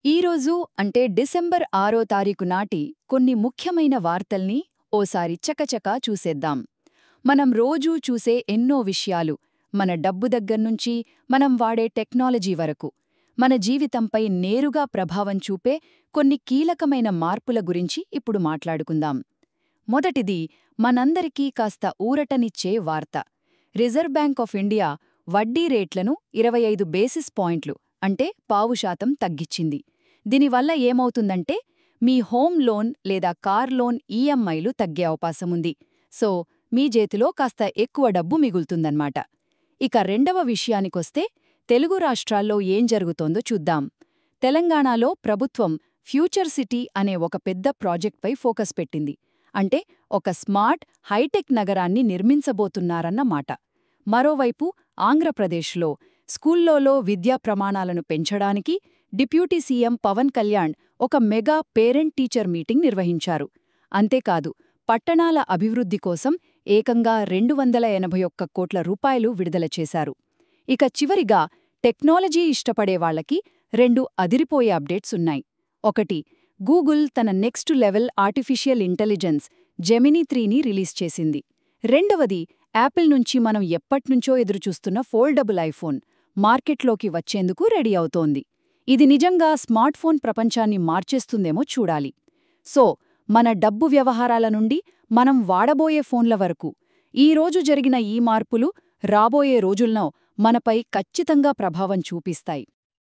ఈరోజు అంటే డిసెంబర్ 6వ తారీఖు నాటి కొన్ని ముఖ్యమైన వార్తల్ని ఓసారి చకచకా చూసేద్దాం. మనం రోజూ చూసే ఎన్నో విషయాలు, మన డబ్బు దగ్గర్నుంచి మనం వాడే టెక్నాలజీ వరకు, మన జీవితంపై నేరుగా ప్రభావం చూపే కొన్ని కీలకమైన మార్పుల గురించి ఇప్పుడు మాట్లాడుకుందాం. మొదటిది మనందరికీ కాస్త ఊరటనిచ్చే వార్త. రిజర్వ్ బ్యాంక్ ఆఫ్ ఇండియా వడ్డీ రేట్లను 25 బేసిస్ పాయింట్లు అంటే 0.5% తగ్గించింది. దీనివల్ల ఏమవుతుందంటే మీ హోమ్ లోన్ లేదా కార్ లోన్ ఈఎంఐలు తగ్గే అవకాశముంది. సో మీ చేతిలో కాస్త ఎక్కువ డబ్బు మిగులుతుందన్నమాట. ఇక రెండవ విషయానికొస్తే తెలుగు రాష్ట్రాల్లో ఏం జరుగుతోందో చూద్దాం. తెలంగాణలో ప్రభుత్వం ఫ్యూచర్ సిటీ అనే ఒక పెద్ద ప్రాజెక్ట్పై ఫోకస్ పెట్టింది. అంటే ఒక స్మార్ట్, హైటెక్ నగరాన్ని నిర్మించబోతున్నారన్నమాట. మరోవైపు ఆంధ్రప్రదేశ్లో స్కూల్లోలో విద్యా ప్రమాణాలను పెంచడానికి డిప్యూటీ సీఎం పవన్ కళ్యాణ్ ఒక మెగా పేరెంట్ టీచర్ మీటింగ్ నిర్వహించారు. అంతేకాదు పట్టణాల అభివృద్ధి కోసం ఏకంగా 281 కోట్ల రూపాయలు విడుదల చేశారు. ఇక చివరిగా టెక్నాలజీ ఇష్టపడేవాళ్లకి 2 అదిరిపోయే అప్డేట్స్ ఉన్నాయి. ఒకటి, గూగుల్ తన next level artificial intelligence Gemini 3ని రిలీజ్ చేసింది. రెండవది, యాపిల్ నుంచి మనం ఎప్పట్నుంచో ఎదురుచూస్తున్న ఫోల్డబుల్ ఐఫోన్ మార్కెట్లోకి వచ్చేందుకు రెడీ అవుతోంది. ఇది నిజంగా స్మార్ట్ఫోన్ ప్రపంచాన్ని మార్చేస్తుందేమో చూడాలి. సో మన డబ్బు వ్యవహారాల నుండి మనం వాడబోయే ఫోన్ల వరకు ఈరోజు జరిగిన ఈ మార్పులు రాబోయే రోజుల్లో మనపై ఖచ్చితంగా ప్రభావం చూపిస్తాయి.